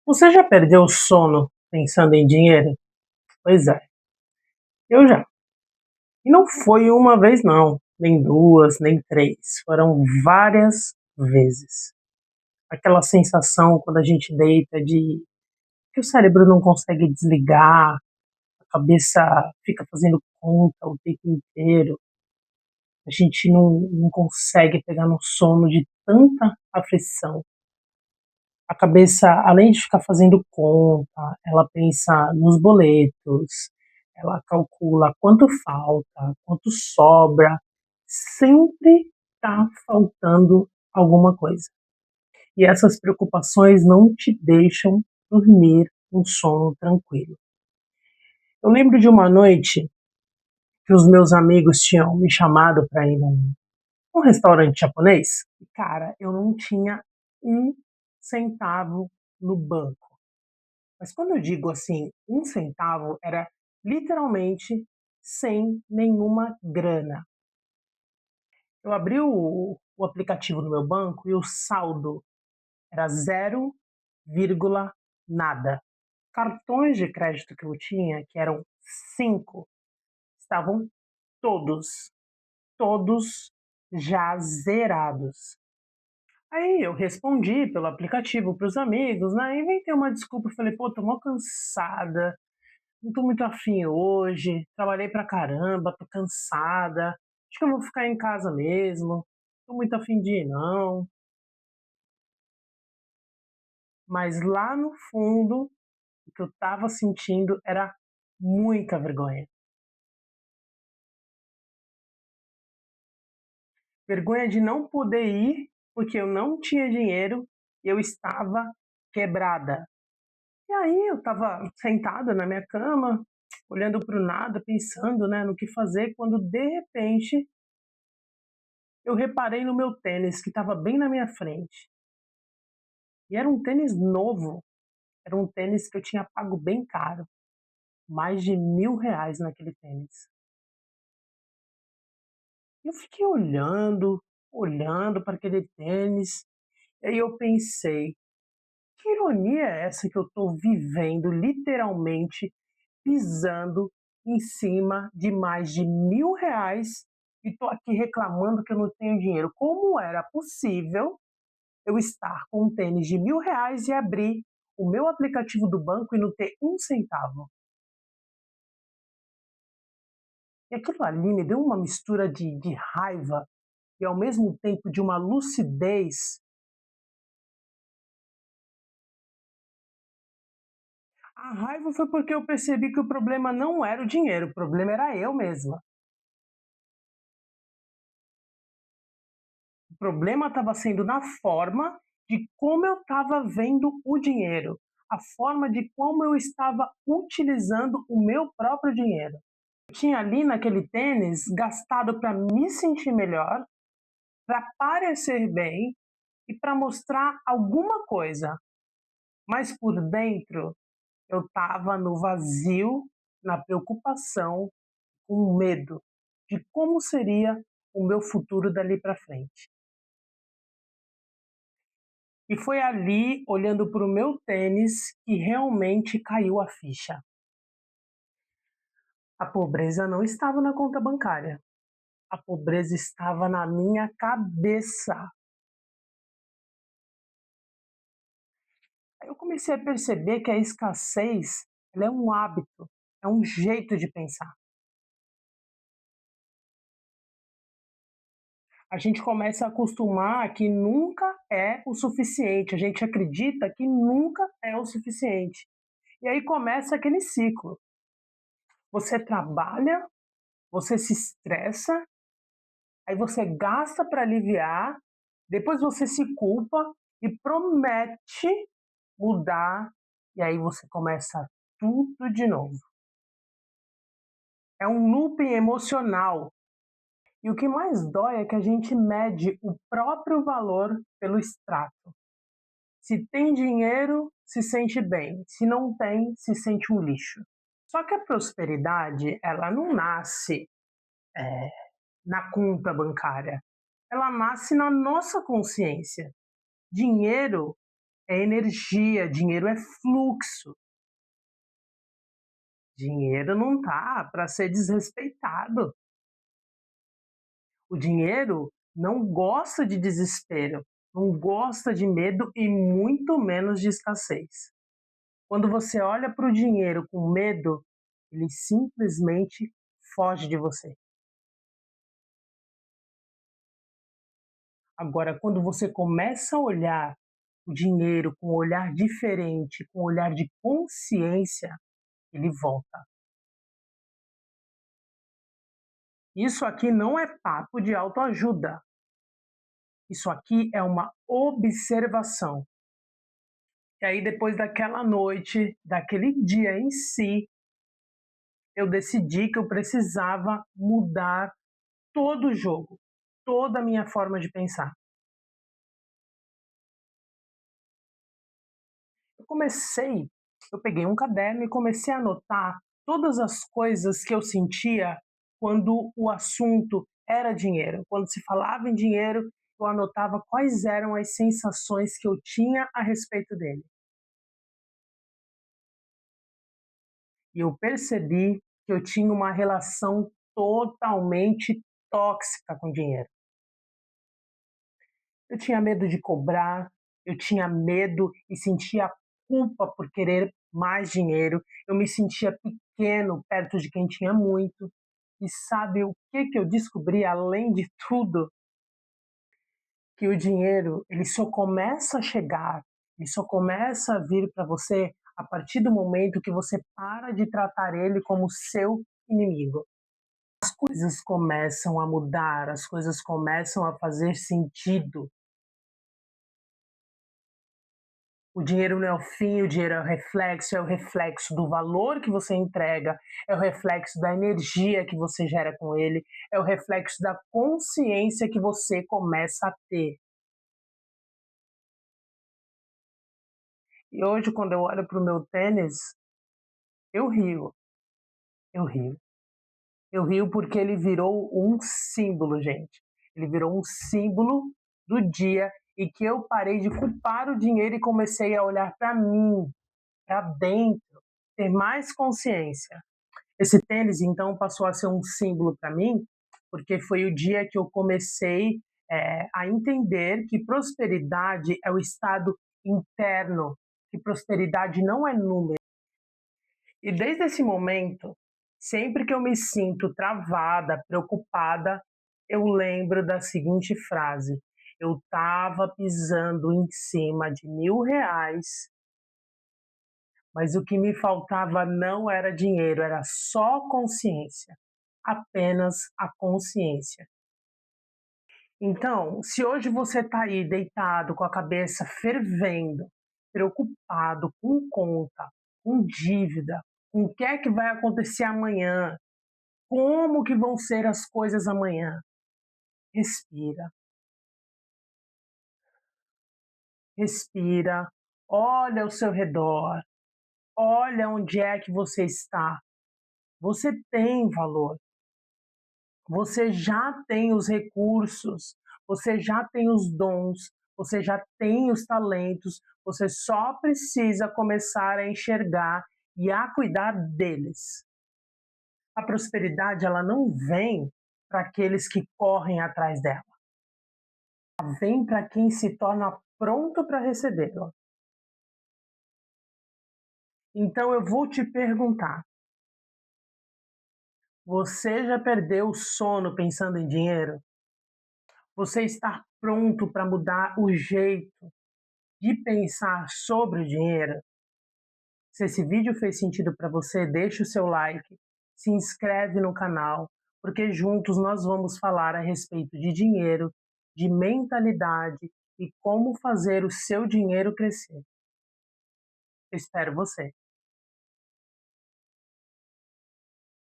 Você já perdeu o sono pensando em dinheiro? Pois é, eu já. E não foi uma vez não, nem 2, nem 3, foram várias vezes. Aquela sensação quando a gente deita de que o cérebro não consegue desligar, a cabeça fica fazendo conta o tempo inteiro, a gente não consegue pegar no sono de tanta aflição. A cabeça, além de ficar fazendo conta, ela pensa nos boletos, ela calcula quanto falta, quanto sobra, sempre está faltando alguma coisa. E essas preocupações não te deixam dormir um sono tranquilo. Eu lembro de uma noite que os meus amigos tinham me chamado para ir num restaurante japonês, e cara, eu não tinha um centavo no banco. Mas quando eu digo assim, um centavo, era literalmente sem nenhuma grana. Eu abri o aplicativo no meu banco e o saldo era zero vírgula nada. Cartões de crédito que eu tinha, que eram 5, estavam todos, todos já zerados. Aí eu respondi pelo aplicativo para os amigos, né? Inventei uma desculpa, falei, pô, tô mó cansada, não tô muito afim hoje, trabalhei pra caramba, tô cansada, acho que eu vou ficar em casa mesmo, tô muito afim de ir não. Mas lá no fundo, o que eu tava sentindo era muita vergonha. Vergonha de não poder ir, porque eu não tinha dinheiro e eu estava quebrada. E aí eu tava sentada na minha cama, olhando para o nada, pensando, né, no que fazer, quando de repente eu reparei no meu tênis que estava bem na minha frente. E era um tênis novo, era um tênis que eu tinha pago bem caro, mais de R$ 1.000 naquele tênis. Eu fiquei olhando, olhando para aquele tênis, e aí eu pensei, que ironia é essa que eu estou vivendo literalmente pisando em cima de mais de R$ 1.000 e estou aqui reclamando que eu não tenho dinheiro. Como era possível eu estar com um tênis de R$ 1.000 e abrir o meu aplicativo do banco e não ter um centavo? E aquilo ali me deu uma mistura de raiva e ao mesmo tempo de uma lucidez. A raiva foi porque eu percebi que o problema não era o dinheiro, o problema era eu mesma. O problema estava sendo na forma de como eu estava vendo o dinheiro, a forma de como eu estava utilizando o meu próprio dinheiro. Eu tinha ali naquele tênis gastado para me sentir melhor, para parecer bem e para mostrar alguma coisa, mas por dentro eu estava no vazio, na preocupação, com medo de como seria o meu futuro dali para frente. E foi ali, olhando para o meu tênis, que realmente caiu a ficha. A pobreza não estava na conta bancária. A pobreza estava na minha cabeça. Aí eu comecei a perceber que a escassez, ela é um hábito, é um jeito de pensar. A gente começa a acostumar que nunca é o suficiente. A gente acredita que nunca é o suficiente. E aí começa aquele ciclo. Você trabalha, você se estressa, aí você gasta para aliviar, depois você se culpa e promete mudar, e aí você começa tudo de novo. É um looping emocional. E o que mais dói é que a gente mede o próprio valor pelo extrato. Se tem dinheiro, se sente bem. Se não tem, se sente um lixo. Só que a prosperidade, ela não nasce na conta bancária. Ela nasce na nossa consciência. Dinheiro é energia, dinheiro é fluxo. Dinheiro não tá para ser desrespeitado. O dinheiro não gosta de desespero, não gosta de medo e muito menos de escassez. Quando você olha para o dinheiro com medo, ele simplesmente foge de você. Agora, quando você começa a olhar o dinheiro com um olhar diferente, com um olhar de consciência, ele volta. Isso aqui não é papo de autoajuda. Isso aqui é uma observação. E aí, depois daquela noite, daquele dia em si, eu decidi que eu precisava mudar todo o jogo, toda a minha forma de pensar. Eu comecei, eu peguei um caderno e comecei a anotar todas as coisas que eu sentia quando o assunto era dinheiro. Quando se falava em dinheiro, eu anotava quais eram as sensações que eu tinha a respeito dele. E eu percebi que eu tinha uma relação totalmente tóxica com dinheiro. Eu tinha medo de cobrar, eu tinha medo e sentia culpa por querer mais dinheiro, eu me sentia pequeno perto de quem tinha muito. E sabe o que eu descobri além de tudo? Que o dinheiro, ele só começa a chegar, ele só começa a vir para você a partir do momento que você para de tratar ele como seu inimigo. As coisas começam a mudar, as coisas começam a fazer sentido. O dinheiro não é o fim, o dinheiro é o reflexo do valor que você entrega, é o reflexo da energia que você gera com ele, é o reflexo da consciência que você começa a ter. E hoje, quando eu olho para o meu tênis, eu rio, eu rio. Eu rio porque ele virou um símbolo, gente. Ele virou um símbolo do dia e que eu parei de culpar o dinheiro e comecei a olhar para mim, para dentro, ter mais consciência. Esse tênis, então, passou a ser um símbolo para mim, porque foi o dia que eu comecei a entender que prosperidade é o estado interno, que prosperidade não é número. E desde esse momento, sempre que eu me sinto travada, preocupada, eu lembro da seguinte frase: eu estava pisando em cima de R$ 1.000, mas o que me faltava não era dinheiro, era só consciência, apenas a consciência. Então, se hoje você está aí deitado com a cabeça fervendo, preocupado com conta, com dívida, com o que é que vai acontecer amanhã, como que vão ser as coisas amanhã, respira, respira, olha ao seu redor, olha onde é que você está. Você tem valor. Você já tem os recursos, você já tem os dons, você já tem os talentos, você só precisa começar a enxergar e a cuidar deles. A prosperidade, ela não vem para aqueles que correm atrás dela. Ela vem para quem se torna pronto para recebê-la. Então eu vou te perguntar: você já perdeu o sono pensando em dinheiro? Você está pronto para mudar o jeito de pensar sobre o dinheiro? Se esse vídeo fez sentido para você, deixa o seu like, se inscreve no canal, porque juntos nós vamos falar a respeito de dinheiro, de mentalidade e como fazer o seu dinheiro crescer. Eu espero você.